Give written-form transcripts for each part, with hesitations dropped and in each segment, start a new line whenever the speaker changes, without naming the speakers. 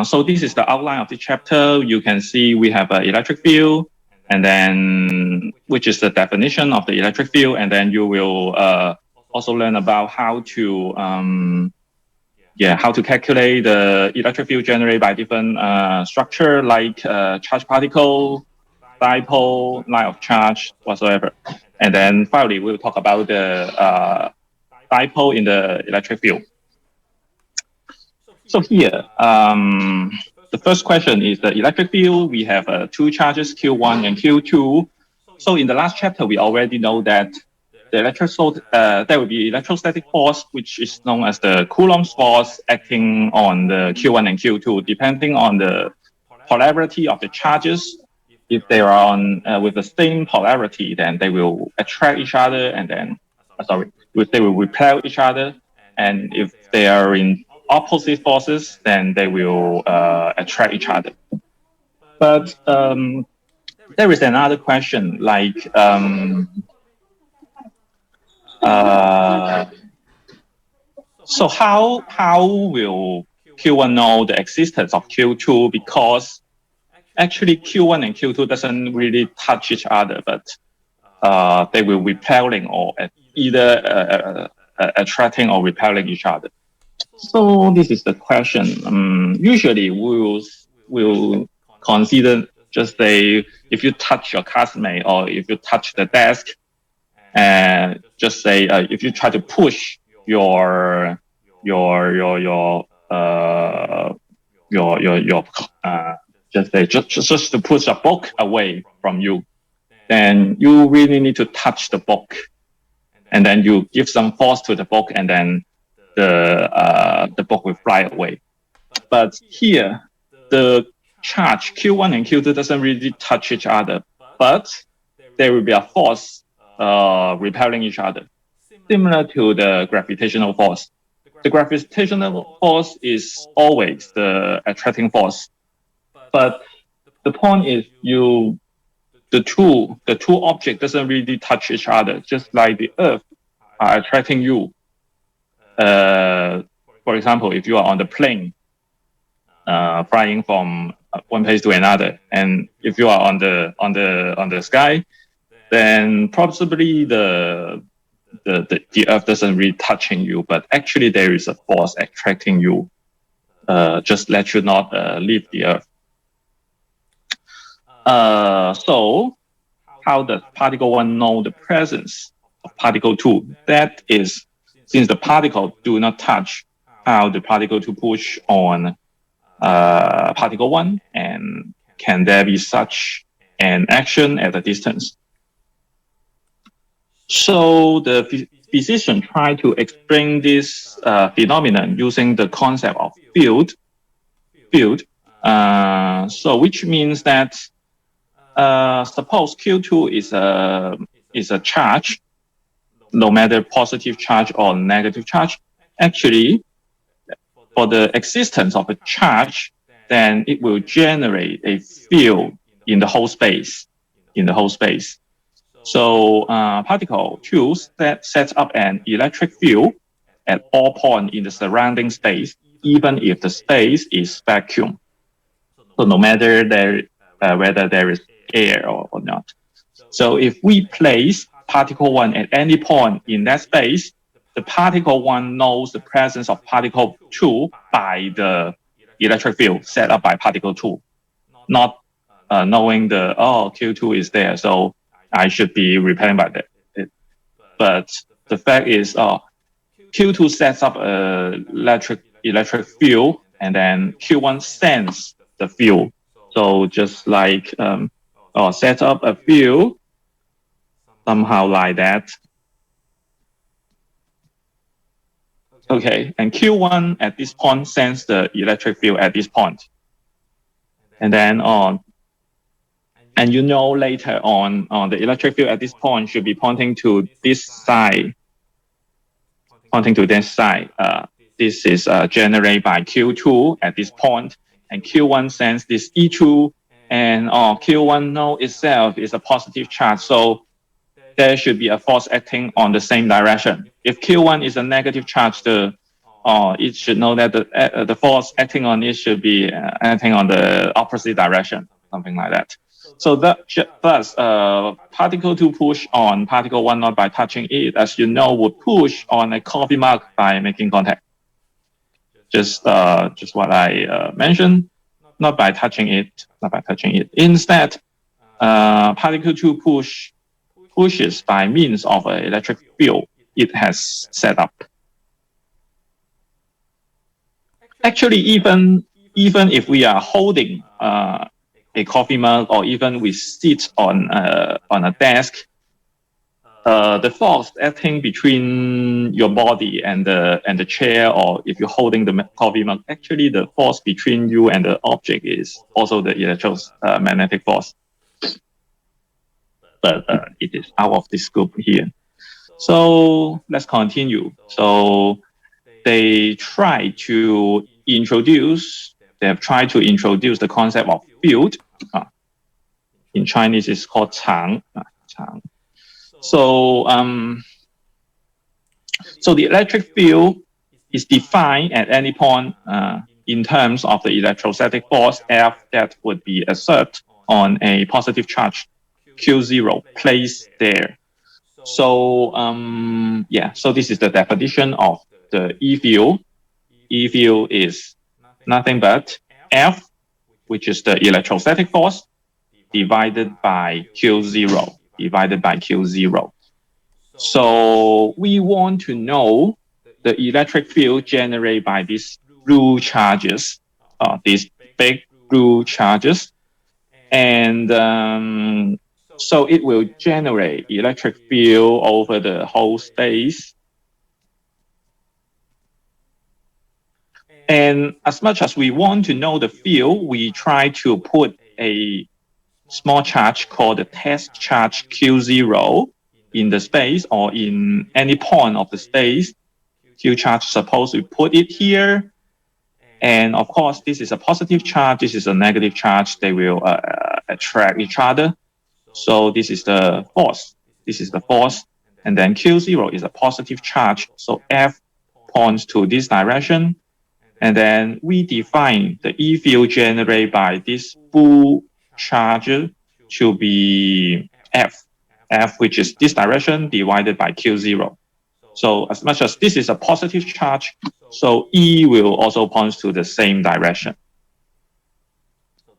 So this is the outline of the chapter. You can see we have an electric field, and then which is the definition of the electric field, and then you will also learn about how to calculate the electric field generated by different structure like charged particle, dipole, line of charge, whatsoever. And then finally, we'll talk about the dipole in the electric field. So here, the first question is the electric field. We have two charges, Q1 and Q2. So in the last chapter, we already know that there will be electrostatic force, which is known as the Coulomb's force, acting on the Q1 and Q2, depending on the polarity of the charges. If they are on with the same polarity, then they will attract each other, and then they will repel each other. And if they are in opposite forces, then they will attract each other. But there is another question, like so how will Q1 know the existence of Q2? Because actually Q1 and Q2 doesn't really touch each other, but they will repelling or either attracting or repelling each other. So this is the question. Usually we'll consider just say if you touch your classmate or if you touch the desk, just say if you try to push your just to push a book away from you, then you really need to touch the book, and then you give some force to the book, and then the book will fly away. But here, the charge Q1 and Q2 doesn't really touch each other, but there will be a force repelling each other, similar to the gravitational force. The gravitational force is always the attracting force, but the point is the two objects doesn't really touch each other, just like the Earth are attracting you. For example, if you are on the plane, flying from one place to another, and if you are on the sky, then possibly the Earth doesn't really touching you, but actually there is a force attracting you. Just let you not leave the Earth. So how does particle 1 know the presence of particle 2? That is, since the particle do not touch, how the particle 2 push on particle 1, and can there be such an action at a distance? So the physician tried to explain this phenomenon using the concept of field. So which means that suppose Q2 is a charge, no matter positive charge or negative charge. Actually, for the existence of a charge, then it will generate a field in the whole space. So particle 2 sets up an electric field at all points in the surrounding space, even if the space is vacuum. So no matter whether there is air or not. So if we place particle 1 at any point in that space, the particle 1 knows the presence of particle 2 by the electric field set up by particle 2, not knowing Q2 is there, so I should be repelling by that. But the fact is, Q2 sets up an electric field, and then Q1 sends the field. So just like set up a field somehow like that. Okay, and Q1 at this point sends the electric field at this point. And then and you know later on the electric field at this point should be pointing to this side. This is generated by Q2 at this point, and Q1 sends this E2, and Q1 know itself is a positive charge, so there should be a force acting on the same direction. If Q1 is a negative charge, the it should know that the force acting on it should be acting on the opposite direction, something like that. So thus, particle 2 push on particle 1 not by touching it, as you know, would push on a coffee mug by making contact. Just what I mentioned, not by touching it, Instead, particle 2 pushes by means of an electric field it has set up. Actually, even if we are holding a coffee mug, or even we sit on a desk, the force acting between your body and the chair, or if you're holding the coffee mug, actually the force between you and the object is also the electromagnetic force. But it is out of the scope here. So let's continue. So they have tried to introduce the concept of field. In Chinese, it's called 场. So the electric field is defined at any point in terms of the electrostatic force F that would be exerted on a positive charge Q0 placed there. So so this is the definition of the E field. E field is nothing but F, which is the electrostatic force, divided by Q0. So we want to know the electric field generated by these blue charges, these big blue charges, and so it will generate electric field over the whole space. And as much as we want to know the field, we try to put a small charge called the test charge Q0 in the space, or in any point of the space. Q charge, suppose we put it here. And of course, this is a positive charge, this is a negative charge. They will attract each other. So this is the force. And then Q0 is a positive charge. So F points to this direction. And then we define the E field generated by this blue charge to be F, which is this direction, divided by Q0. So as much as this is a positive charge, so E will also point to the same direction.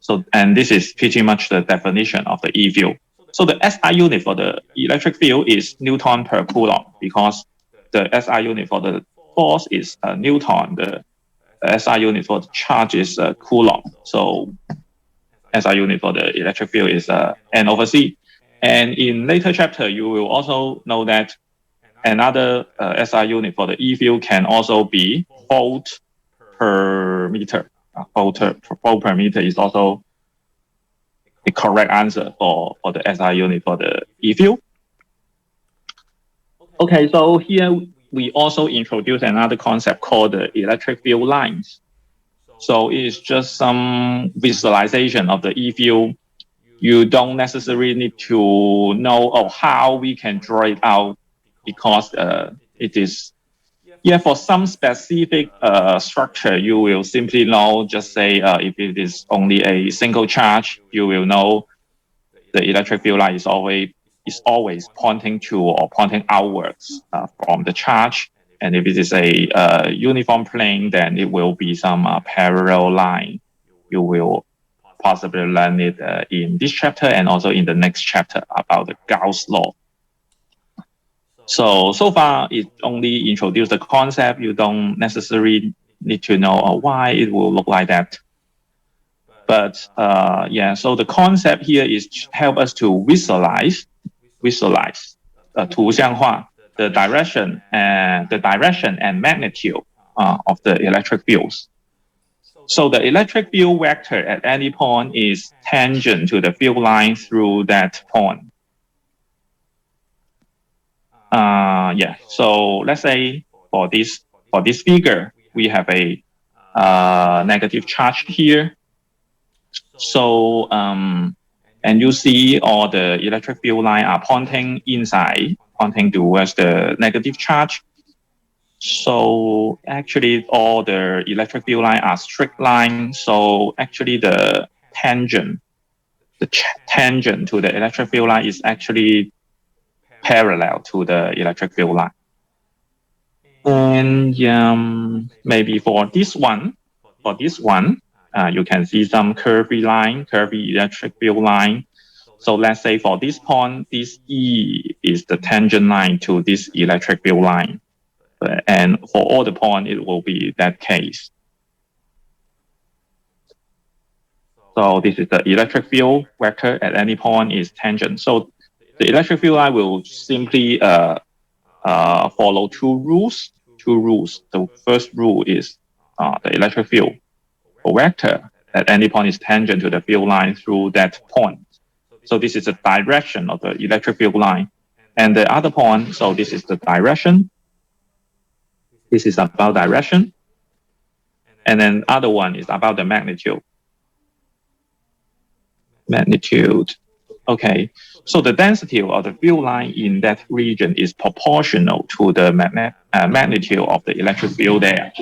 So, and this is pretty much the definition of the E field. So the SI unit for the electric field is Newton per Coulomb, because the SI unit for the force is Newton. The SI unit for the charge is Coulomb. So SI unit for the electric field is N over C. And in later chapter, you will also know that another SI unit for the E field can also be volt per meter. Volt per meter is also the correct answer for the SI unit for the E field. Okay, so here we also introduce another concept called the electric field lines. So it's just some visualization of the E field. You don't necessarily need to know how we can draw it out, because it is, for some specific structure, you will simply know, just say if it is only a single charge, you will know the electric field line is always pointing to or pointing outwards from the charge. And if it is a uniform plane, then it will be some parallel line. You will possibly learn it in this chapter and also in the next chapter about the Gauss law. So far, it only introduced the concept. You don't necessarily need to know why it will look like that. But so the concept here is to help us to visualize 图像化 the direction and magnitude of the electric fields. So the electric field vector at any point is tangent to the field line through that point. So let's say for this figure, we have a negative charge here. So and you see all the electric field line are pointing inside, pointing towards the negative charge. So actually all the electric field lines are straight lines. So actually the tangent to the electric field line is actually parallel to the electric field line. And maybe for this one, you can see some curvy electric field line. So let's say for this point, this E is the tangent line to this electric field line. And for all the points, it will be that case. So this is the electric field vector at any point is tangent. So the electric field line will simply follow two rules. The first rule is the electric field vector at any point is tangent to the field line through that point. So this is the direction of the electric field line. And the other point, so this is the direction. This is about direction. And then other one is about the magnitude. Okay, so the density of the field line in that region is proportional to the magnitude of the electric field there.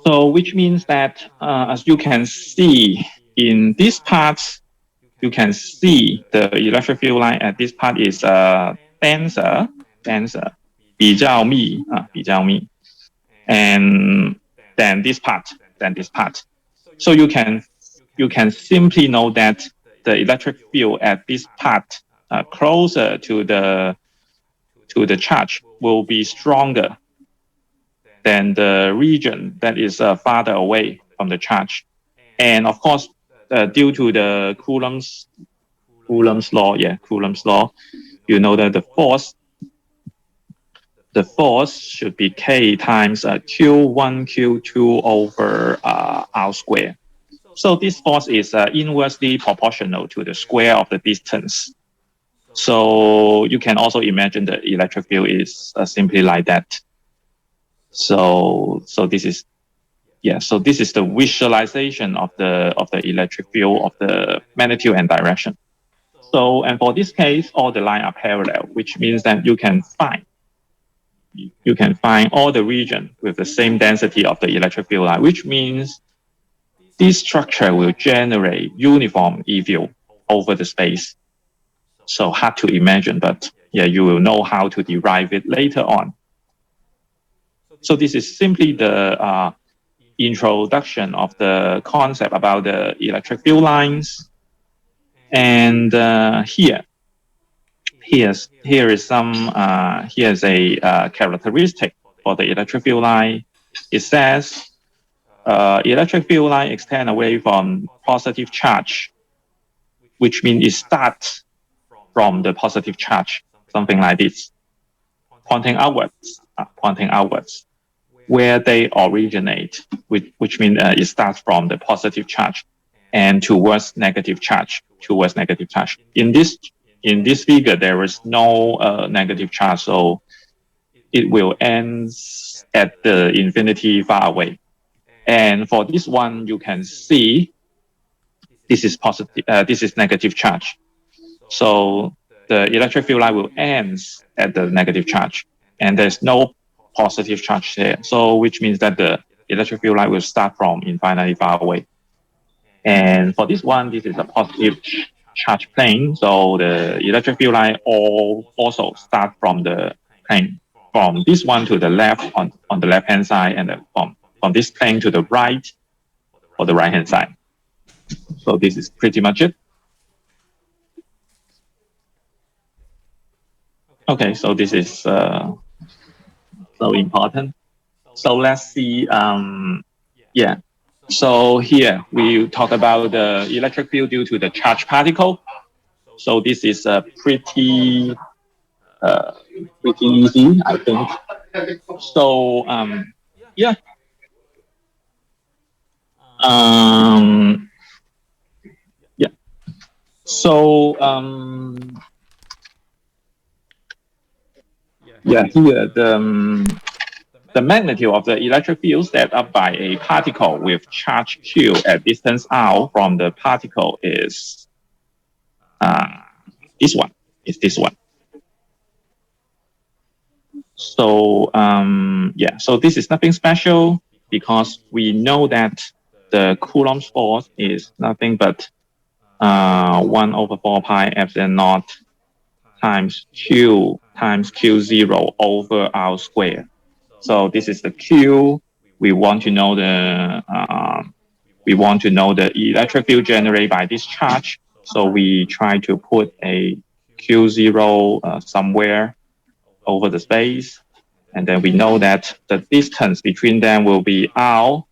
So which means that as you can see in this part, you can see the electric field line at this part is denser, 比较密, and then this part. So you can simply know that the electric field at this part closer to the charge will be stronger than the region that is farther away from the charge. And of course, due to the Coulomb's law, you know that the force should be K times Q1, Q2 over R squared. So this force is inversely proportional to the square of the distance. So you can also imagine the electric field is simply like that. So this is the visualization of the electric field of the magnitude and direction. So and for this case, all the lines are parallel, which means that you can find all the region with the same density of the electric field line, which means this structure will generate uniform E field over the space. So hard to imagine, but yeah, you will know how to derive it later on. So this is simply the introduction of the concept about the electric field lines. And here is a characteristic for the electric field line. It says electric field line extend away from positive charge, which means it starts from the positive charge, something like this, pointing outwards, where they originate, which means it starts from the positive charge and towards negative charge. In this figure, there is no negative charge, so it will end at the infinity far away. And for this one, you can see this is positive. This is negative charge. So the electric field line will end at the negative charge, and there's no positive charge there. So which means that the electric field line will start from infinitely far away. And for this one, this is a positive charge plane. So the electric field line also start from the plane, from this one to the left on the left hand side, and then from this plane to the right for the right hand side. So this is pretty much it. Okay, so this is so important. So let's see. So here we talk about the electric field due to the charged particle. So this is pretty easy, I think. So So here the magnitude of the electric field set up by a particle with charge Q at distance r from the particle is this one. So yeah, so this is nothing special because we know that the Coulomb's force is nothing but 1 over 4 pi epsilon naught times Q times Q0 over R square. So this is the Q. We want to know the electric field generated by this charge. So we try to put a Q0 somewhere over the space. And then we know that the distance between them will be R.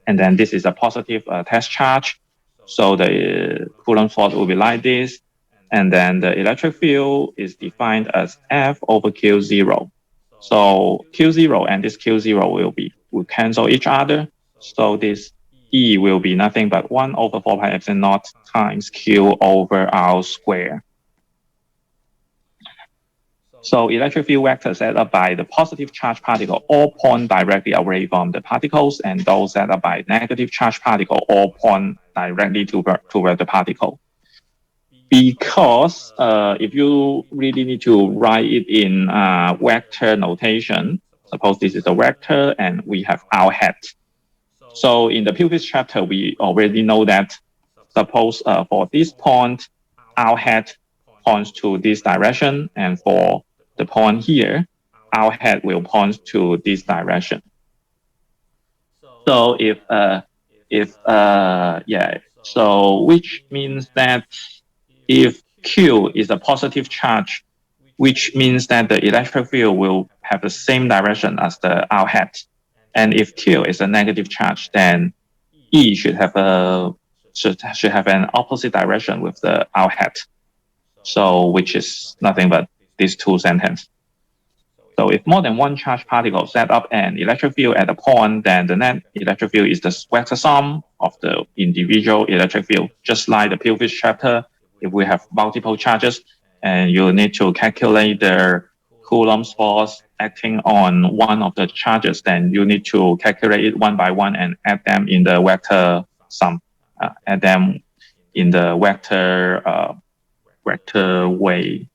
And then this is a positive test charge. So the Coulomb force will be like this. And then the electric field is defined as F over Q0. So Q0 and this Q0 will cancel each other. So this E will be nothing but 1 over 4 pi epsilon naught times Q over R square. So electric field vector set up by the positive charge particle all point directly away from the particles, and those set up by negative charge particle all point directly toward the particle. Because if you really need to write it in vector notation, suppose this is a vector and we have our hat. So in the previous chapter, we already know that suppose for this point, our hat points to this direction, and for the point here, our hat will point to this direction. So so which means that if Q is a positive charge, which means that the electric field will have the same direction as the R hat. And if Q is a negative charge, then E should have an opposite direction with the R hat. So which is nothing but these two sentences. So if more than one charged particle set up an electric field at a point, then the net electric field is the vector sum of the individual electric field, just like the previous chapter. If we have multiple charges and you need to calculate the Coulomb's force acting on one of the charges, then you need to calculate it one by one and add them in the vector sum, add them in the vector way.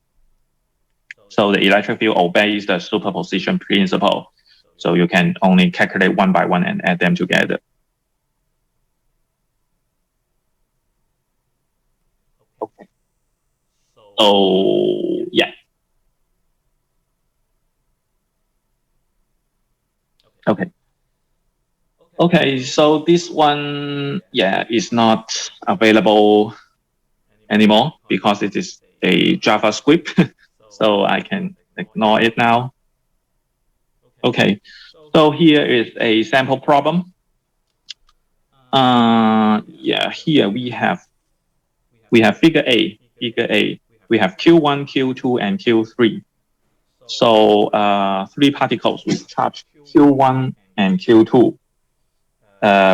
So the electric field obeys the superposition principle. So you can only calculate one by one and add them together. Okay. So yeah. Okay. Okay, so this one, is not available anymore because it is a JavaScript. So I can ignore it now. Okay, so here is a sample problem. Here we have figure A. We have Q1, Q2, and Q3. So 3 particles with charge Q1 and Q2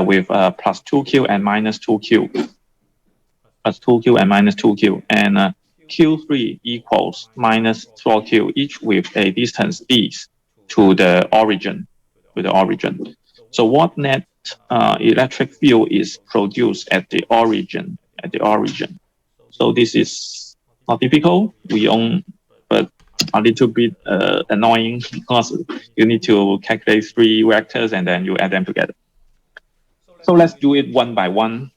with plus 2Q and minus 2Q. Plus 2Q and minus 2Q. And Q3 equals minus 4Q, each with a distance d to the origin. So what net electric field is produced at the origin? So this is not difficult. But a little bit annoying because you need to calculate 3 vectors and then you add them together. So let's do it one by one.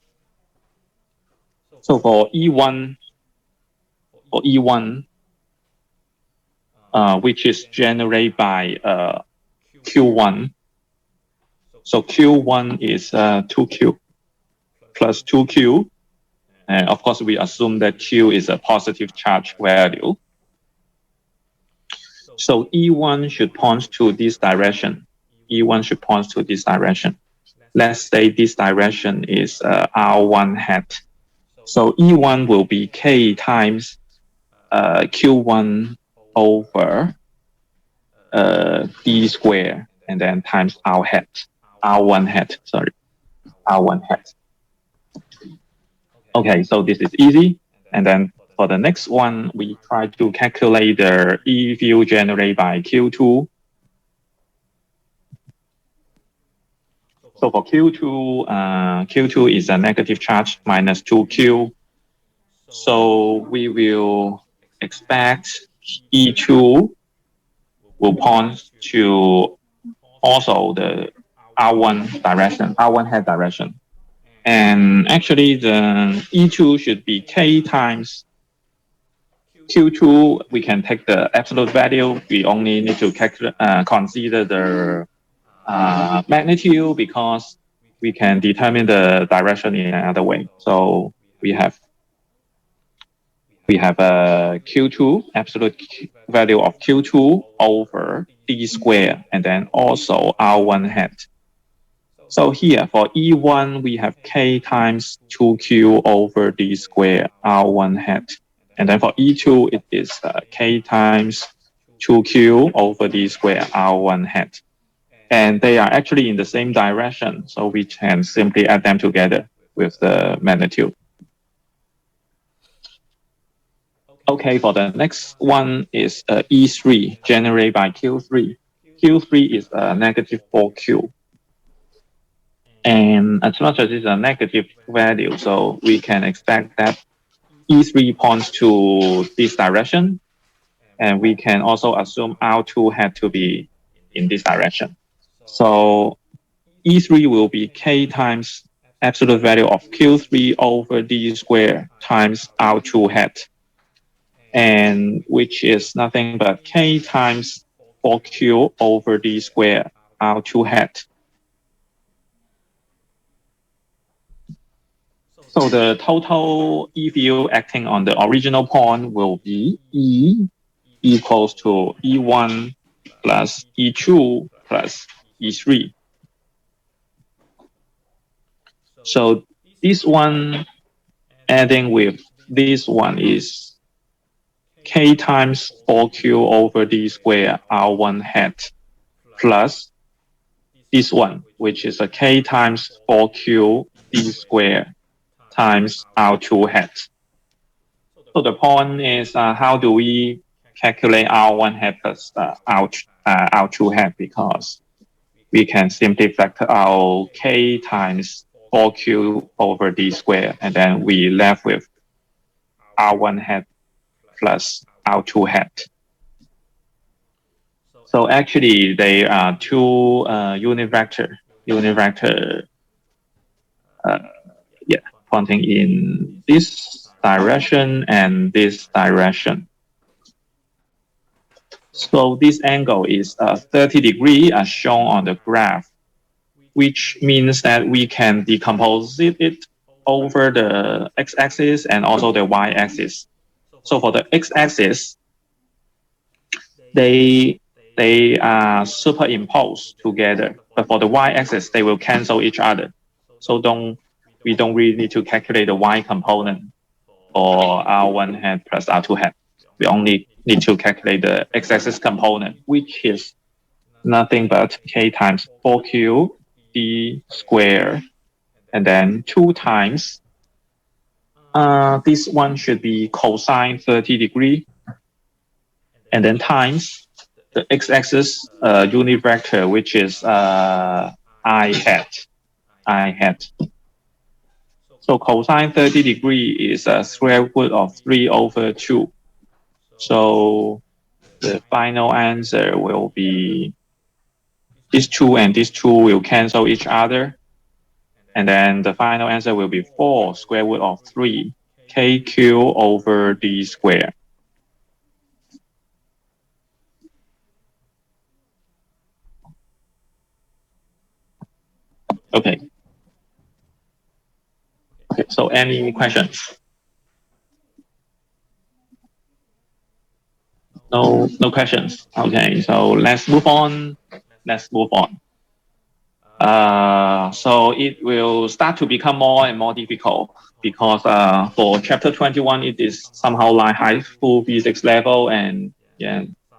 So for E1, which is generated by Q1. So Q1 is 2Q plus 2Q. And of course, we assume that Q is a positive charge value. So E1 should point to this direction. Let's say this direction is R1 hat. So E1 will be K times Q1 over D square and then times R1 hat. Okay, so this is easy. And then for the next one, we try to calculate the E field generated by Q2. So for Q2, Q2 is a negative charge minus 2Q. So we will expect E2 will point to also the R1 direction, R1 head direction. And actually the E2 should be K times Q2. We can take the absolute value. We only need to consider the magnitude because we can determine the direction in another way. So we have a Q2, absolute value of Q2 over D square, and then also R1 hat. So here for E1, we have K times 2Q over D square R1 hat. And then for E2, it is K times 2Q over D square R1 hat. And they are actually in the same direction, so we can simply add them together with the magnitude. Okay, for the next one is E3 generated by Q3. Q3 is a negative 4Q. And as much as it's a negative value, so we can expect that E3 points to this direction. And we can also assume R2 had to be in this direction. So E3 will be K times absolute value of Q3 over D square times R2 hat. And which is nothing but K times 4Q over D square R2 hat. So the total E field acting on the original point will be E equals to E1 plus E2 plus E3. So this one adding with this one is K times 4Q over D square R1 hat plus this one, which is a K times 4Q D square times R2 hat. So the point is how do we calculate R1 hat plus R2 hat, because we can simply factor out K times 4Q over D square, and then we left with R1 hat plus R2 hat. So actually they are two unit vector pointing in this direction and this direction. So this angle is 30 degrees as shown on the graph, which means that we can decompose it over the x-axis and also the y-axis. So for the x-axis, they are superimposed together, but for the y-axis, they will cancel each other. So we don't really need to calculate the y component for R1 hat plus R2 hat. We only need to calculate the x-axis component, which is nothing but K times 4Q D square, and then 2 times, this one should be cosine 30 degrees, and then times the x-axis unit vector, which is I hat. So cosine 30 degrees is a square root of 3 over 2. So the final answer will be this 2 and this 2 will cancel each other. And then the final answer will be 4 square root of 3 KQ over D square. Okay. Okay, so any questions? No questions. Okay, so let's move on. So it will start to become more and more difficult because for chapter 21, it is somehow like high school physics level, and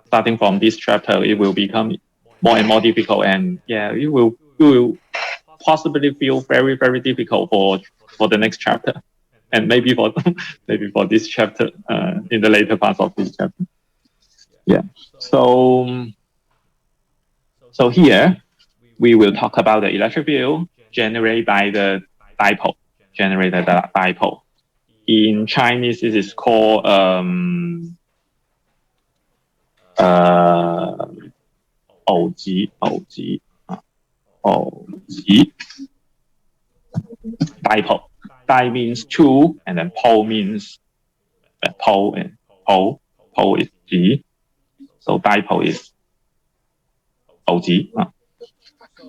starting from this chapter, it will become more and more difficult, and it will possibly feel very, very difficult for the next chapter, and maybe for this chapter in the later parts of this chapter. So here we will talk about the electric field generated by the dipole. In Chinese, it is called 偶极dipole. Di means two, and then pole means pole and pole is G. So dipole is OG.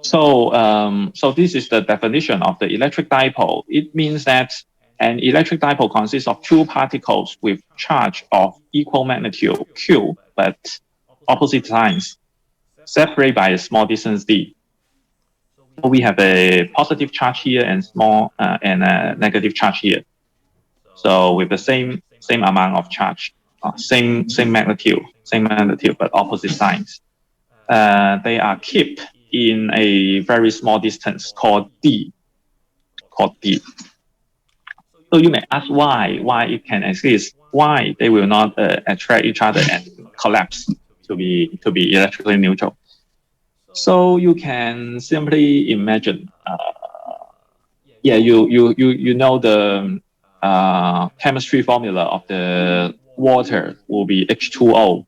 So this is the definition of the electric dipole. It means that an electric dipole consists of two particles with charge of equal magnitude Q, but opposite signs, separated by a small distance d. So we have a positive charge here and a negative charge here. So with the same amount of charge, same magnitude, but opposite signs. They are kept in a very small distance called d. So you may ask why it can exist, why they will not attract each other and collapse to be electrically neutral. So you can simply imagine, you know the chemistry formula of the water will be H2O.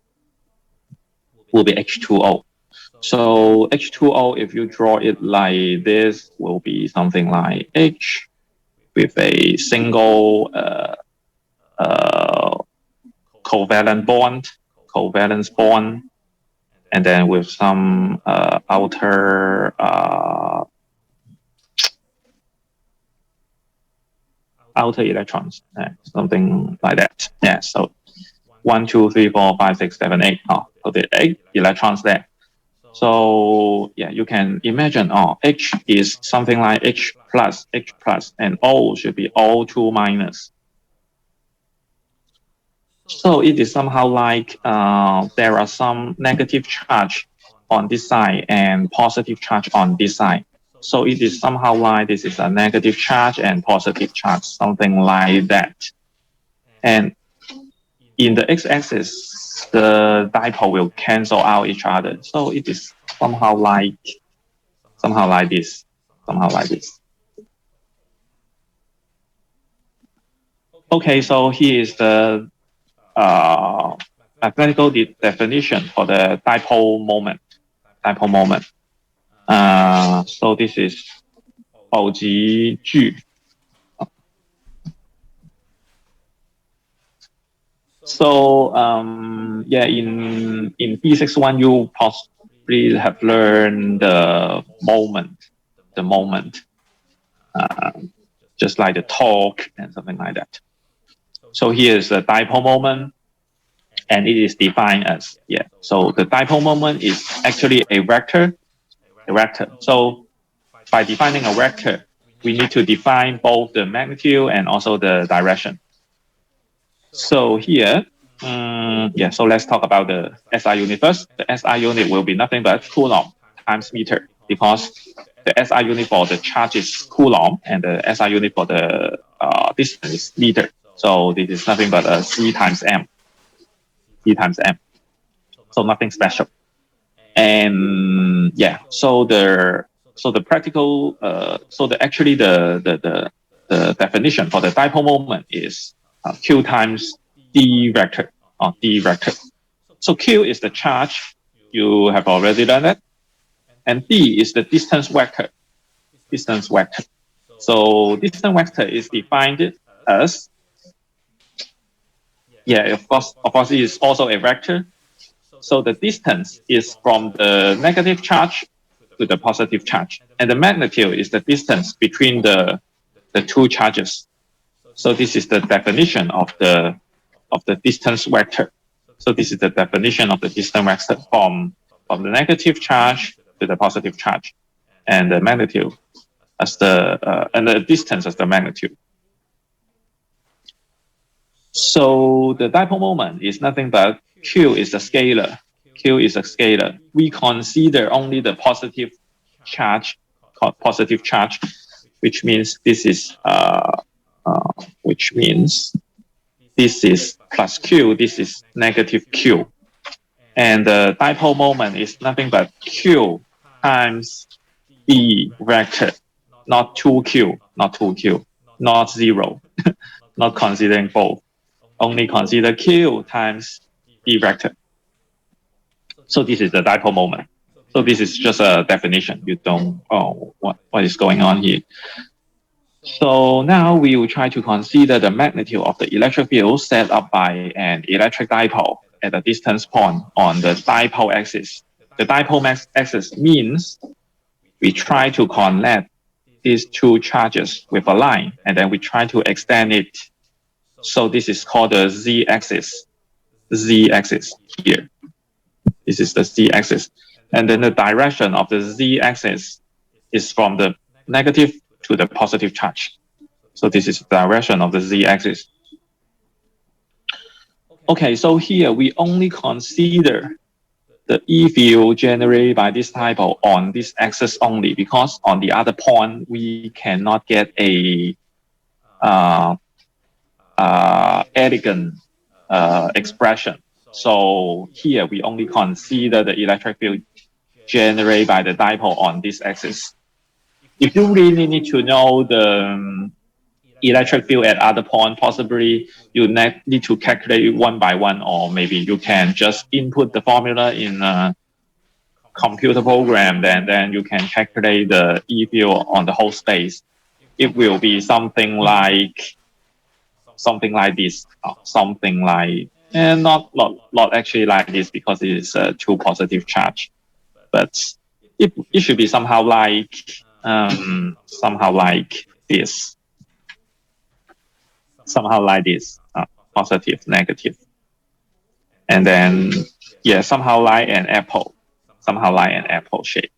So H2O, if you draw it like this, will be something like H with a single covalence bond, and then with some outer electrons, something like that. Yeah, so 1, 2, 3, 4, 5, 6, 7, 8. So the 8 electrons there. So yeah, you can imagine, H is something like H plus, and O should be O2 minus. So it is somehow like there are some negative charge on this side and positive charge on this side. So it is somehow like this is a negative charge and positive charge, something like that. And in the x-axis, the dipole will cancel out each other. So it is somehow like this. Okay, so here is the mathematical definition for the dipole moment. So this is 偶极矩. So in physics 1, you possibly have learned the moment, just like the torque and something like that. So here is the dipole moment, and it is defined as So the dipole moment is actually a vector. So by defining a vector, we need to define both the magnitude and also the direction. So here, so let's talk about the SI unit first. The SI unit will be nothing but Coulomb times meter, because the SI unit for the charge is Coulomb and the SI unit for the distance is meter. So this is nothing but a C times M. So nothing special. And so the practical, the definition for the dipole moment is Q times D vector, So Q is the charge, you have already learned it, and D is the distance vector. So distance vector is defined as, of course, it is also a vector. So the distance is from the negative charge to the positive charge, and the magnitude is the distance between the two charges. So this is the definition of the distance vector. So this is the definition of the distance vector from the negative charge to the positive charge, and the magnitude as and the distance as the magnitude. So the dipole moment is nothing but Q is a scalar. We consider only the positive charge, which means this is plus Q, this is negative Q. And the dipole moment is nothing but Q times D vector, not 2Q, not 0, not considering both. Only consider Q times D vector. So this is the dipole moment. So this is just a definition. You don't, oh, what is going on here? So now we will try to consider the magnitude of the electric field set up by an electric dipole at a distance point on the dipole axis. The dipole axis means we try to connect these two charges with a line, and then we try to extend it. So this is called the z-axis. Z-axis here. This is the z-axis. And then the direction of the z-axis is from the negative to the positive charge. So this is the direction of the z-axis. Okay, so here we only consider the E field generated by this dipole on this axis only, because on the other point we cannot get a elegant expression. So here we only consider the electric field generated by the dipole on this axis. If you really need to know the electric field at other point, possibly you need to calculate it one by one, or maybe you can just input the formula in a computer program, then you can calculate the E field on the whole space. It will be something like this, something like, and not actually like this, because it is a two positive charge, but it should be somehow like this. Somehow like this, positive, negative. And then, yeah, somehow like an apple shape.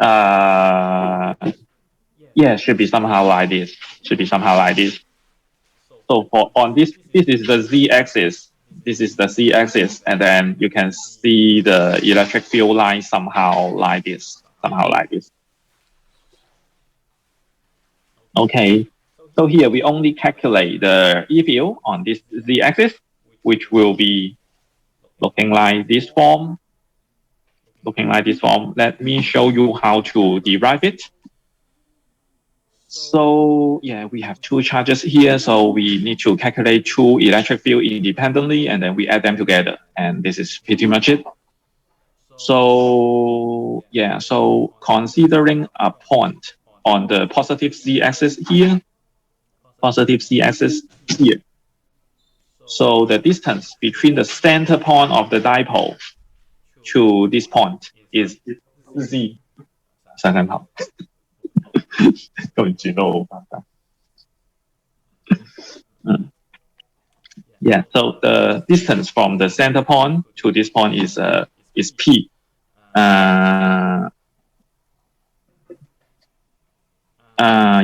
Yeah, should be somehow like this. So for on this is the z-axis. This is the z-axis, and then you can see the electric field line somehow like this. Okay. So here we only calculate the E field on this z-axis, which will be looking like this form. Let me show you how to derive it. So yeah, we have two charges here, so we need to calculate two electric field independently, and then we add them together, and this is pretty much it. So yeah, so considering a point on the positive z-axis here, so the distance between the center point of the dipole to this point is z. Yeah, so the distance from the center point to this point is p.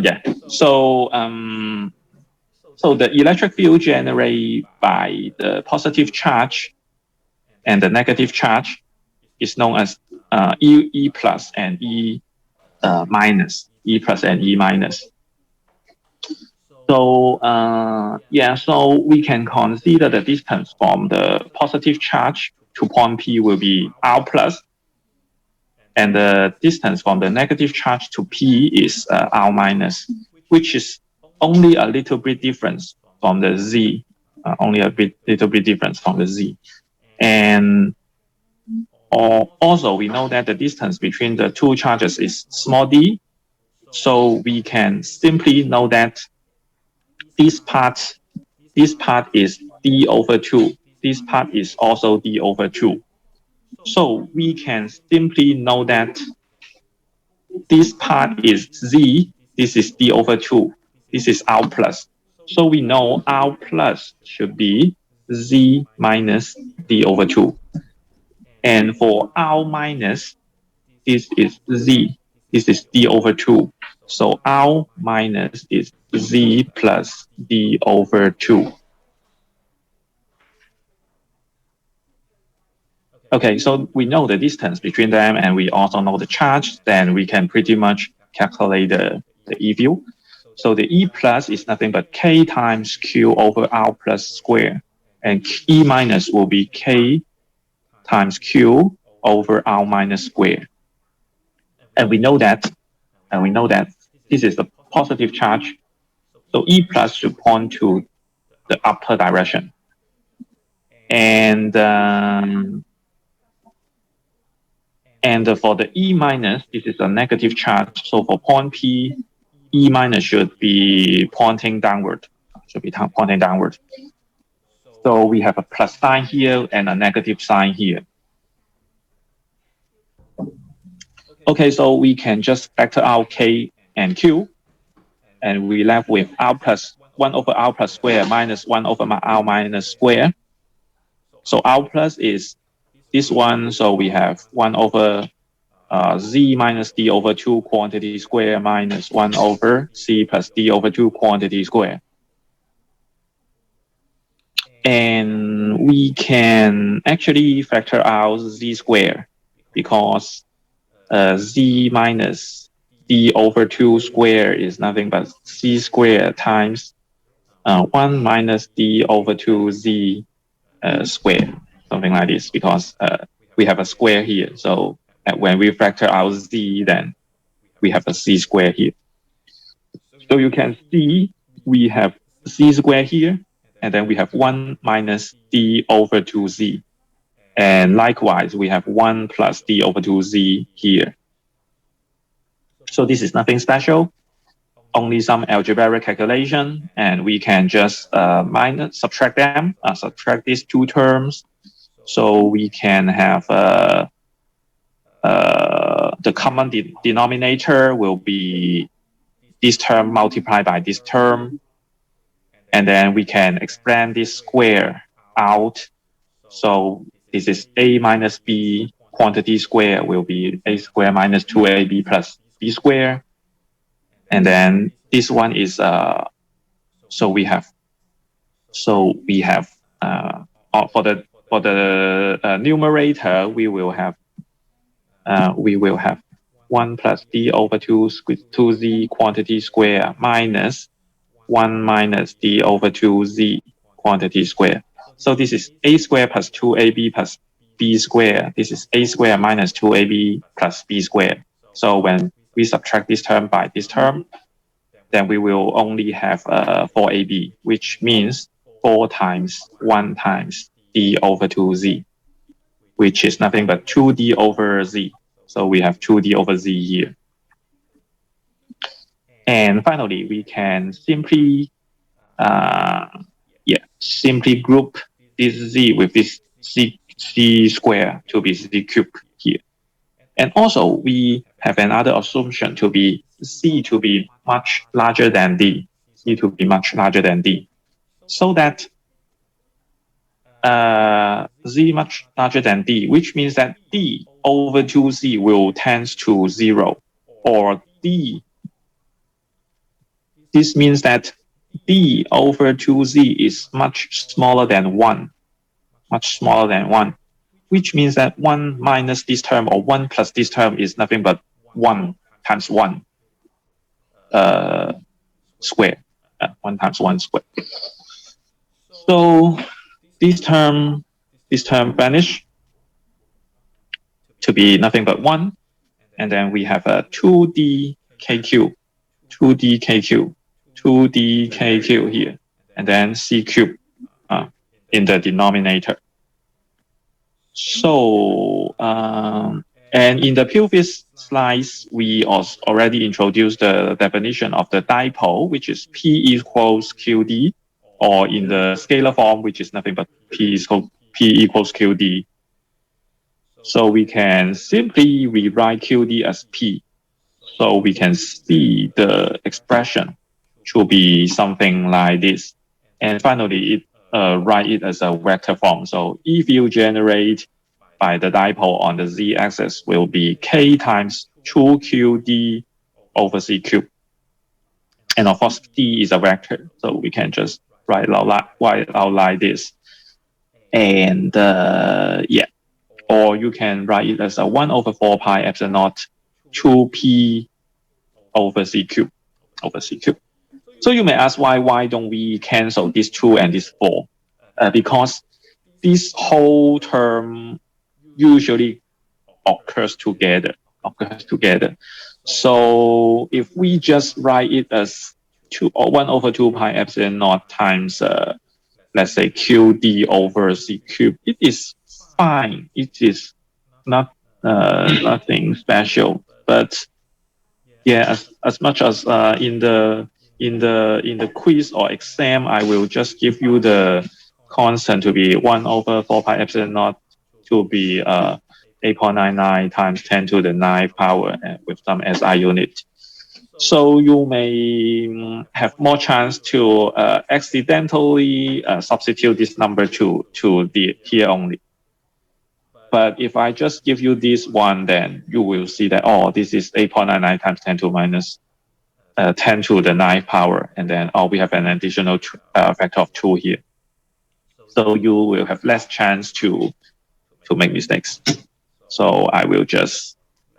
Yeah. So the electric field generated by the positive charge and the negative charge is known as E plus and E minus. So yeah, so we can consider the distance from the positive charge to point P will be R plus, and the distance from the negative charge to P is R minus, which is only a little bit difference from the Z, little bit difference from the Z. And also we know that the distance between the two charges is small d, so we can simply know that this part is d over 2. This part is also d over 2. So we can simply know that this part is z, this is d over 2, this is R plus. So we know R plus should be z minus d over 2. And for R minus, this is z, this is d over 2. So R minus is z plus d over 2. Okay, so we know the distance between them, and we also know the charge, then we can pretty much calculate the E field. So the E plus is nothing but K times Q over R plus square, and E minus will be K times Q over R minus square. And we know that this is the positive charge. So E plus should point to the upper direction. And for the E minus, this is a negative charge. So for point P, E minus should be pointing downward. So we have a plus sign here and a negative sign here. Okay, so we can just factor out K and Q, and we left with R plus 1 over R plus square minus 1 over R minus square. So R plus is this one, so we have 1 over Z minus D over 2 quantity square minus 1 over C plus D over 2 quantity square. And we can actually factor out Z square because Z minus D over 2 square is nothing but C square times 1 minus D over 2 Z square, something like this, because we have a square here. So when we factor out Z, then we have a C square here. So you can see we have C square here, and then we have 1 minus D over 2Z. And likewise, we have 1 plus D over 2Z here. So this is nothing special, only some algebraic calculation, and we can just subtract them, subtract these two terms. So we can have the common denominator will be this term multiplied by this term. And then we can expand this square out. So this is A minus B quantity square will be A square minus 2AB plus B square. And then this one is, so we have for the numerator, we will have 1 plus D over 2Z quantity square minus 1 minus D over 2Z quantity square. So this is A square plus 2AB plus B square. This is A square minus 2AB plus B square. So when we subtract this term by this term, then we will only have 4AB, which means 4 times 1 times D over 2Z, which is nothing but 2D over Z. So we have 2D over Z here. And finally, we can simply group this Z with this C square to be Z cube here. And also we have another assumption to be C to be much larger than D, C to be much larger than D, so that Z much larger than D, which means that D over 2Z will tend to 0, or D, this means that D over 2Z is much smaller than 1, which means that 1 minus this term or 1 plus this term is nothing but 1 times 1 square, 1 times 1 square. So this term vanish to be nothing but 1, and then we have a 2D KQ here, and then C cube in the denominator. So, and in the previous slides, we also already introduced the definition of the dipole, which is P equals QD, or in the scalar form, which is nothing but P equals QD. So we can simply rewrite QD as P. So we can see the expression to be something like this. And finally, write it as a vector form. So E field generated by the dipole on the z-axis will be K times 2QD over C cube. And of course, D is a vector, so we can just write out like this. And or you can write it as a 1 over 4 pi epsilon naught 2P over C cube. So you may ask why don't we cancel this 2 and this 4? Because this whole term usually occurs together. So if we just write it as 1 over 2 pi epsilon naught times, let's say QD over C cube, it is fine. It is not nothing special. But yeah, as much as in the quiz or exam, I will just give you the constant to be 1/4 pi epsilon naught to be 8.99 times 10 to the 9 power with some SI unit. So you may have more chance to accidentally substitute this number to the here only. But if I just give you this one, then you will see that, oh, this is 8.99 times 10 to minus 10 to the 9 power. And then, oh, we have an additional factor of 2 here. So you will have less chance to make mistakes. So I will just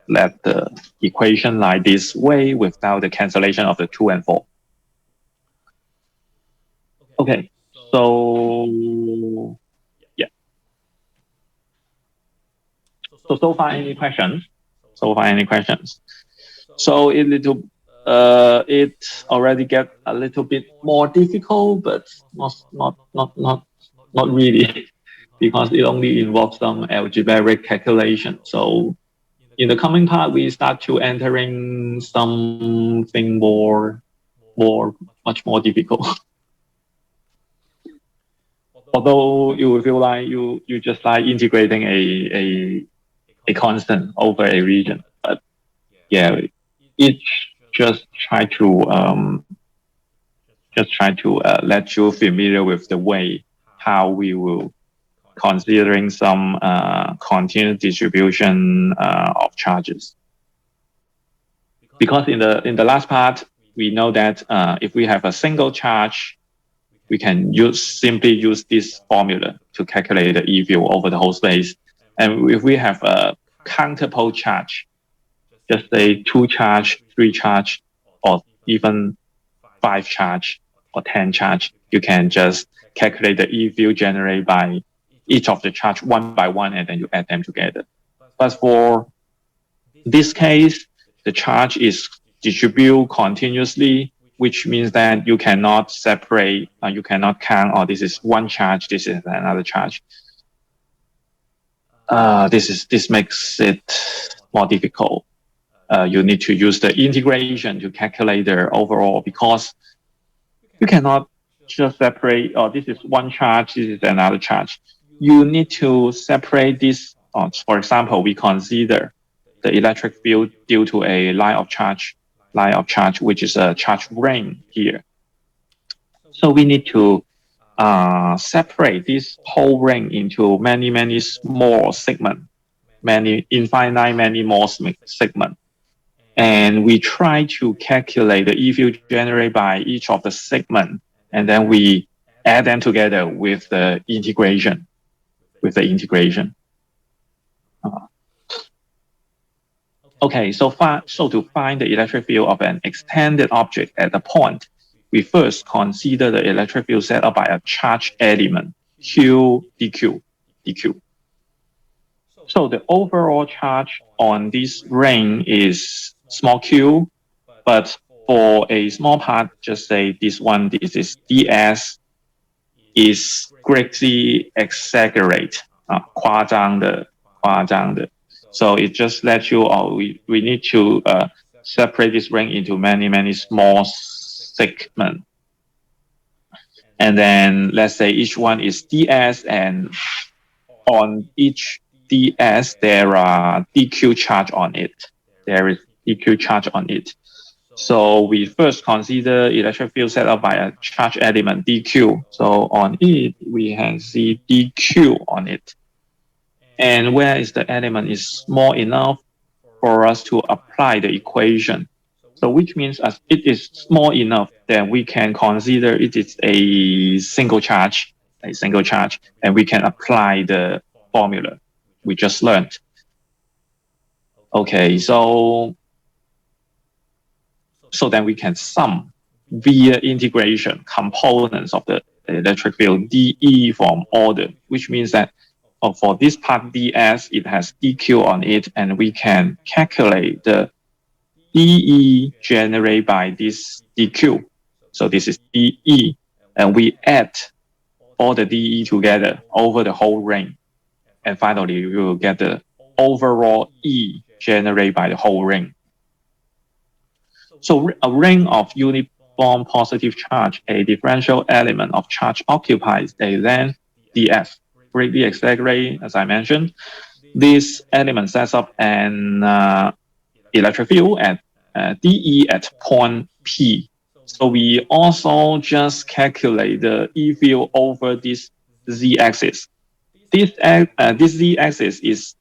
let the equation lie this way without the cancellation of the 2 and 4. Okay, so yeah. So far any questions? So far any questions? So it already get a little bit more difficult, but not really, because it only involves some algebraic calculation. So in the coming part, we start to entering something much more difficult. Although you will feel like you just like integrating a constant over a region, but yeah, it just try to let you familiar with the way how we will considering some continuous distribution of charges. Because in the last part, we know that if we have a single charge, we can simply use this formula to calculate the E field over the whole space. And if we have a counterpole charge, just say 2 charge, 3 charge, or even 5 charge or 10 charge, you can just calculate the E field generated by each of the charge one by one, and then you add them together. But for this case, the charge is distributed continuously, which means that you cannot separate, you cannot count, oh, this is one charge, this is another charge. This makes it more difficult. You need to use the integration to calculate the overall, because you cannot just separate, oh, this is one charge, this is another charge. You need to separate this. For example, we consider the electric field due to a line of charge, which is a charge ring here. So we need to separate this whole ring into many small segments, many more segments. And we try to calculate the E field generated by each of the segments, and then we add them together with the integration. Okay, so to find the electric field of an extended object at a point, we first consider the electric field set up by a charge element, Q dq. So the overall charge on this ring is small q, but for a small part, just say this is ds, is greatly exaggerate, 夸张的. So it just lets you, we need to separate this ring into many small segments. And then let's say each one is ds, and on each ds there are dq charge on it. There is dq charge on it. So we first consider electric field set up by a charge element dq. So on it we can see dq on it. And where is the element is small enough for us to apply the equation. So which means as it is small enough, then we can consider it is a single charge, and we can apply the formula we just learned. Okay, so then we can sum via integration components of the electric field dE from order, which means that for this part ds, it has dq on it, and we can calculate the dE generated by this dq. So this is dE, and we add all the dE together over the whole ring, and finally we will get the overall E generated by the whole ring. So a ring of uniform positive charge, a differential element of charge occupies a length ds, greatly exaggerate, as I mentioned. This element sets up an electric field at dE at point P. So we also just calculate the E field over this z-axis. This z-axis is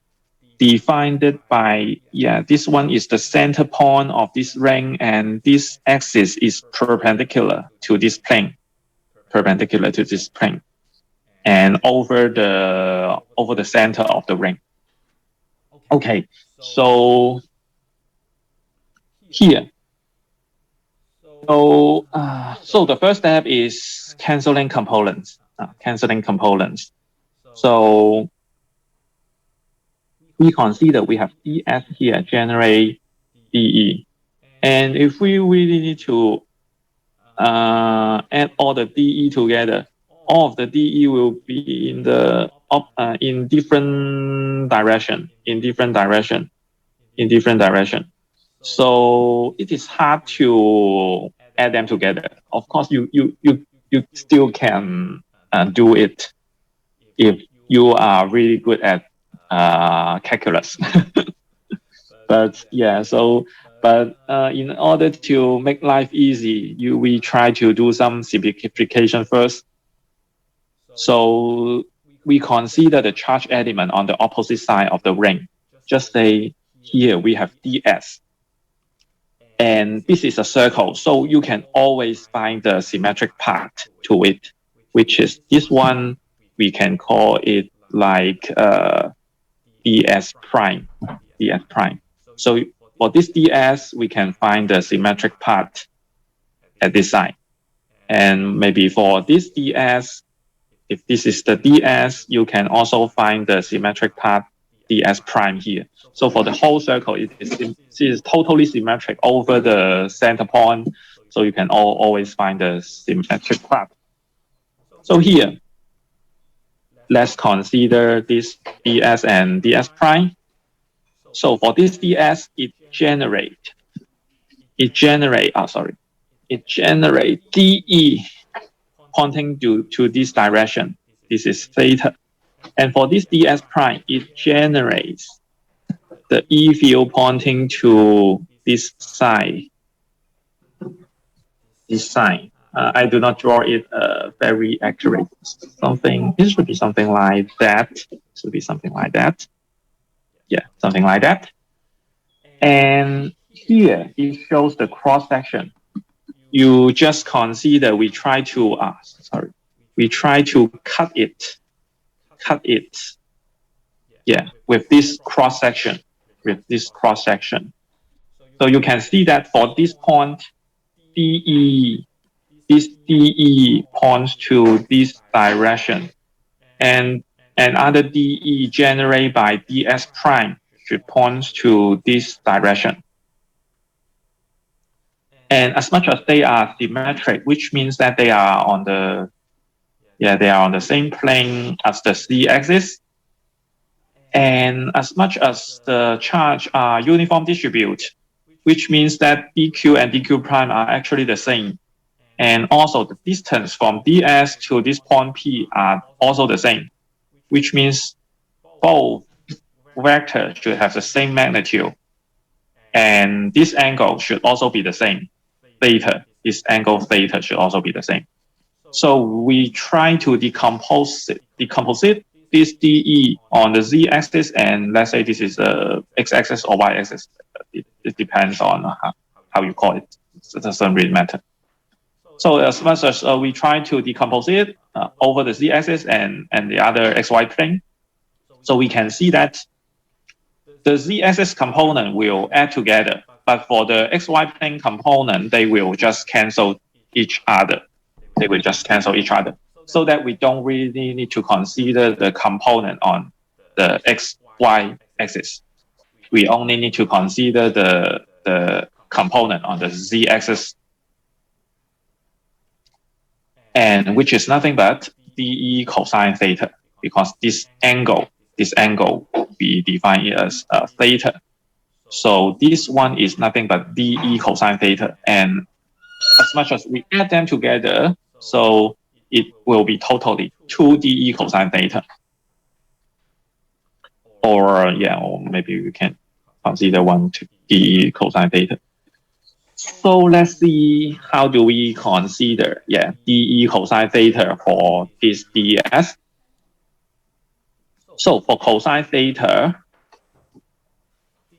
defined by, this one is the center point of this ring, and this axis is perpendicular to this plane, and over the center of the ring. Okay, so here, so the first step is canceling components. So we consider we have ds here generate dE, and if we really need to add all the dE together, all of the dE will be in the in different direction. So it is hard to add them together. Of course, you still can do it if you are really good at calculus. But in order to make life easy, we try to do some simplification first. So we consider the charge element on the opposite side of the ring. Just say here we have ds, and this is a circle, so you can always find the symmetric part to it, which is this one. We can call it like ds prime. So for this ds, we can find the symmetric part at this side. And maybe for this ds, if this is the ds, you can also find the symmetric part ds prime here. So for the whole circle, it is totally symmetric over the center point. So you can always find the symmetric part. So here, let's consider this ds and ds prime. So for this ds, it generate dE pointing to this direction. This is theta. And for this ds prime, it generates the E field pointing to this side. I do not draw it very accurate. This should be something like that. Yeah, something like that. And here it shows the cross section. You just consider we try to cut it. Yeah, with this cross section. So you can see that for this point, this dE points to this direction, and other dE generated by ds prime should point to this direction. And as much as they are symmetric, which means that they are on the same plane as the z-axis, and as much as the charge are uniform distribute, which means that dq and dq prime are actually the same. And also the distance from ds to this point P are also the same, which means both vectors should have the same magnitude. And this angle should also be the same. This angle theta should also be the same. So we try to decompose this dE on the z-axis, and let's say this is a x-axis or y-axis. It depends on how you call it. It doesn't really matter. So as much as we try to decompose it over the z-axis and the other xy plane, so we can see that the z-axis component will add together, but for the xy plane component, they will just cancel each other. So that we don't really need to consider the component on the xy axis. We only need to consider the component on the z-axis, and which is nothing but dE cosine theta, because this angle this angle, we define it as theta. So this one is nothing but dE cosine theta. And as much as we add them together, so it will be totally 2dE cosine theta. Or maybe we can consider 1dE cosine theta. So let's see, how do we consider dE cosine theta for this ds? So for cosine theta,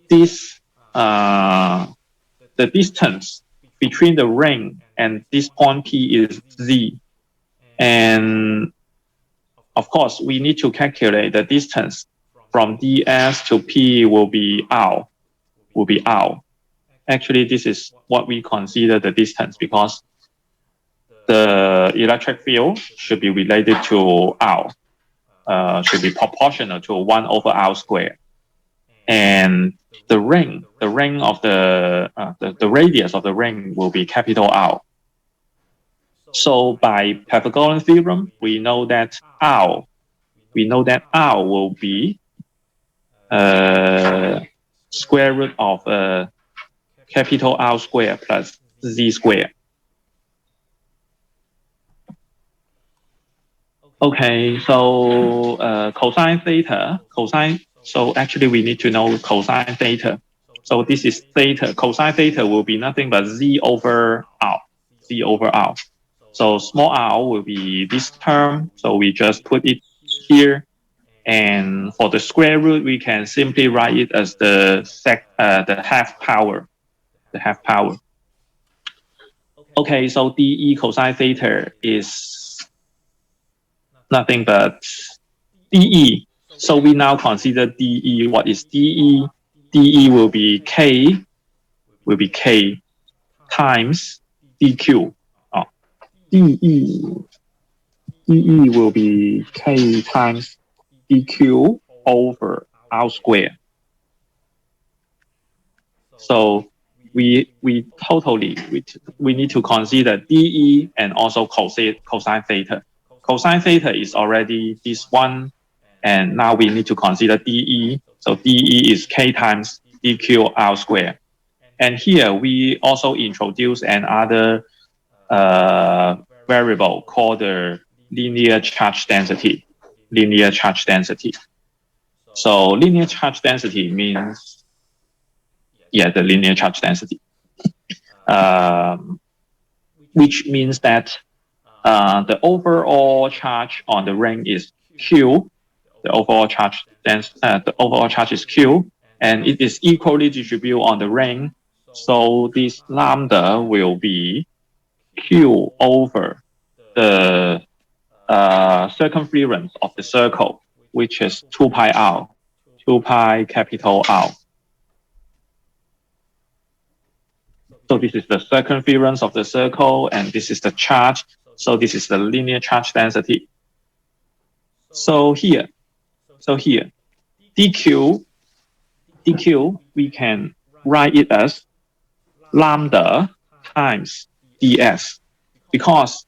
this the distance between the ring and this point P is z, and of course we need to calculate the distance from ds to P will be r. Actually, this is what we consider the distance, because the electric field should be related to r, should be proportional to 1 over r squared. And the of the radius of the ring will be capital R. So by Peppercorn Theorem, we know that R will be square root of capital R squared plus Z squared. Okay, so cosine theta, so actually we need to know cosine theta. So this is theta. Cosine theta will be nothing but Z over R. So small r will be this term. So we just put it here. And for the square root, we can simply write it as the half power. Okay, so dE cosine theta is nothing but dE. So we now consider dE. What is dE? dE will be K times dQ. dE will be K times dQ over R squared. So we need to consider dE and also cosine theta. Cosine theta is already this one, and now we need to consider dE. So dE is K times dQ R squared. And here we also introduce another variable called the linear charge density. So linear charge density means the linear charge density, which means that the overall charge on the ring is Q. The overall charge is Q, and it is equally distributed on the ring. So this lambda will be Q over the circumference of the circle, which is 2 pi r, 2 pi capital R. So this is the circumference of the circle, and this is the charge. So this is the linear charge density. So here, dQ, we can write it as lambda times ds, because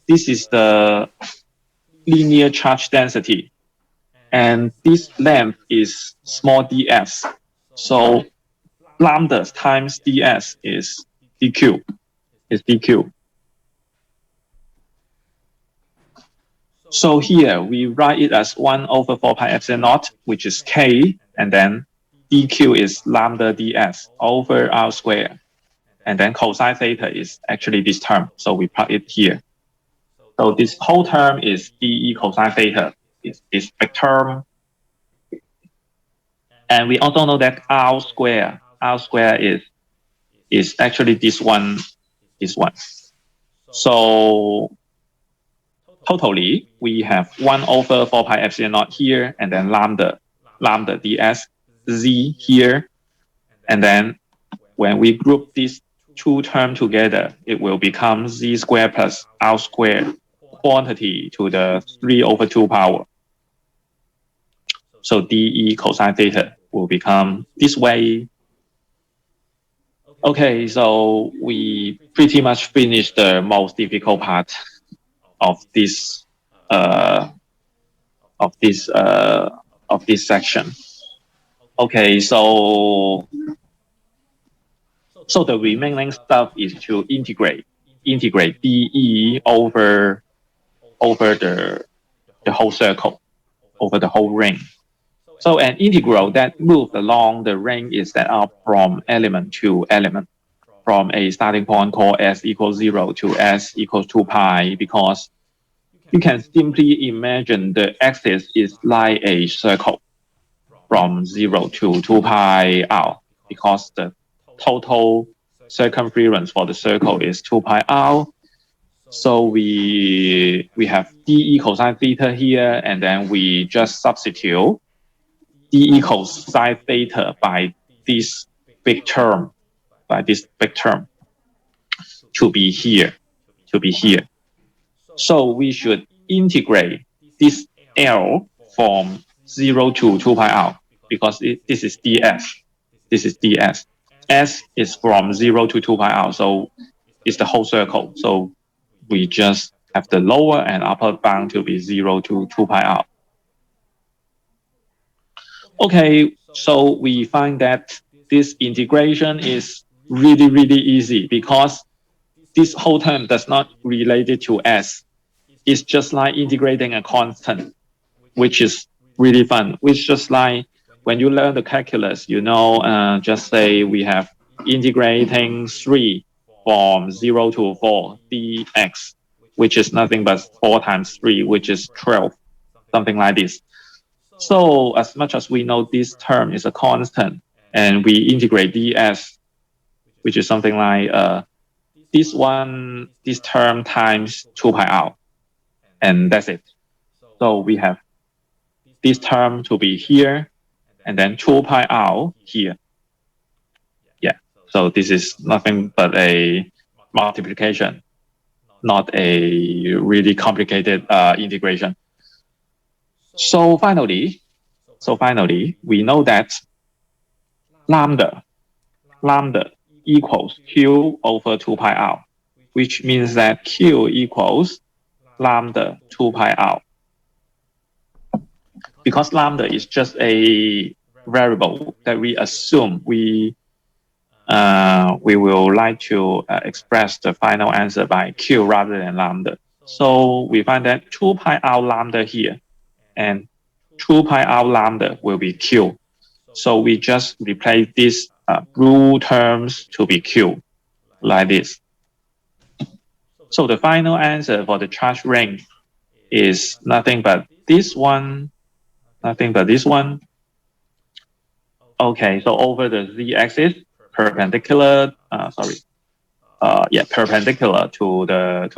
this is the linear charge density, and this length is small ds. So lambda times ds is dq. So here we write it as 1 over 4 pi epsilon naught, which is k, and then dq is lambda ds over r squared. And then cosine theta is actually this term, so we plug it here. So this whole term is dE cosine theta, is this big term. And we also know that R square is actually this one. So totally, we have 1 over 4 pi epsilon naught here, and then lambda ds, z here. And then when we group these two terms together, it will become z squared plus r squared quantity to the 3 over 2 power. So dE cosine theta will become this way. Okay, so we pretty much finished the most difficult part of this of this section. Okay, so the remaining stuff is to integrate dE over the whole circle, over the whole ring. So an integral that moves along the ring is set up from element to element, from a starting point called s equals 0 to s equals 2 pi, because you can simply imagine the axis is like a circle from 0 to 2 pi r, because the total circumference for the circle is 2 pi r. So we have dE cosine theta here, and then we just substitute dE cosine theta by this big term, to be here. So we should integrate this L from 0 to 2 pi r, because this is ds. This is ds. S is from 0 to 2 pi r, so it's the whole circle. So we just have the lower and upper bound to be 0 to 2 pi r. Okay, so we find that this integration is really, really easy, because this whole term does not relate to s. It's just like integrating a constant, which is really fun. Which just like when you learn the calculus, just say we have integrating 3 from 0 to 4 dx, which is nothing but 4 times 3, which is 12, something like this. So as much as we know this term is a constant, and we integrate ds, which is something like this term times 2 pi r, and that's it. So we have this term to be here, and then 2 pi r here. Yeah, so this is nothing but a multiplication, not a really complicated integration. So finally, we know that lambda equals q over 2 pi r, which means that q equals lambda 2 pi r. Because lambda is just a variable that we assume we will like to express the final answer by q rather than lambda. So we find that 2 pi r lambda here, and 2 pi r lambda will be q. So we just replace these blue terms to be q, like this. So the final answer for the charge ring is nothing but this one. Okay, so over the z-axis, perpendicular to the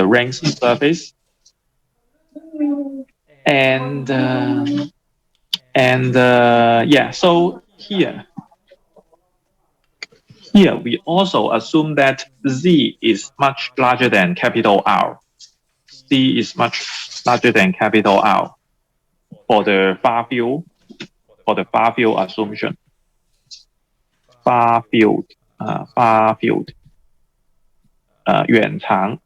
ring's surface, and so here we also assume that z is much larger than capital R. Z is much larger than capital R for the far field assumption. Far field 远长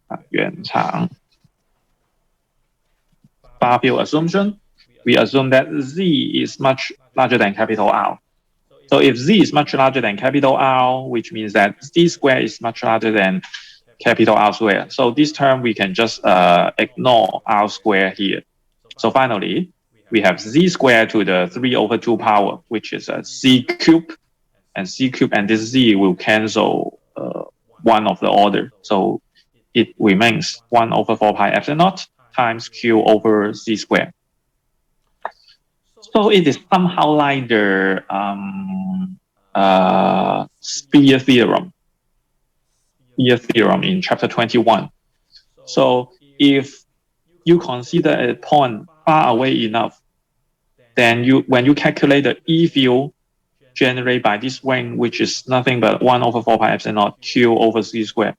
far field assumption, we assume that z is much larger than capital R. So if z is much larger than capital R, which means that z squared is much larger than capital R squared. So this term we can just ignore R squared here. So finally, we have z squared to the 3 over 2 power, which is a c cube, and this z will cancel one of the order. So it remains 1 over 4 pi epsilon naught times q over z squared. So it is somehow like the sphere theorem in chapter 21. So if you consider a point far away enough, then when you calculate the E field generated by this ring, which is nothing but 1 over 4 pi epsilon naught q over z squared,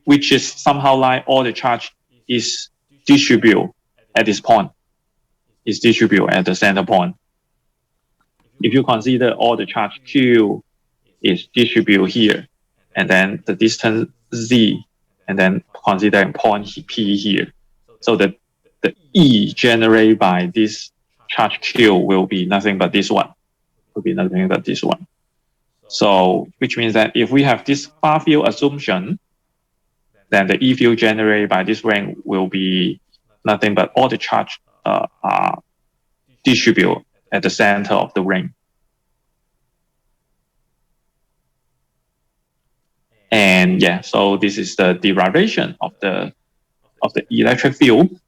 which is somehow like all the charge is distributed at this point, is distributed at the center point. If you consider all the charge q is distributed here, and then the distance z, and then considering point p here, so the the E generated by this charge Q will be nothing but this one. So, which means that if we have this far field assumption, then the E field generated by this ring will be nothing but all the charge are distributed at the center of the ring. And yeah, so this is the derivation of the electric field.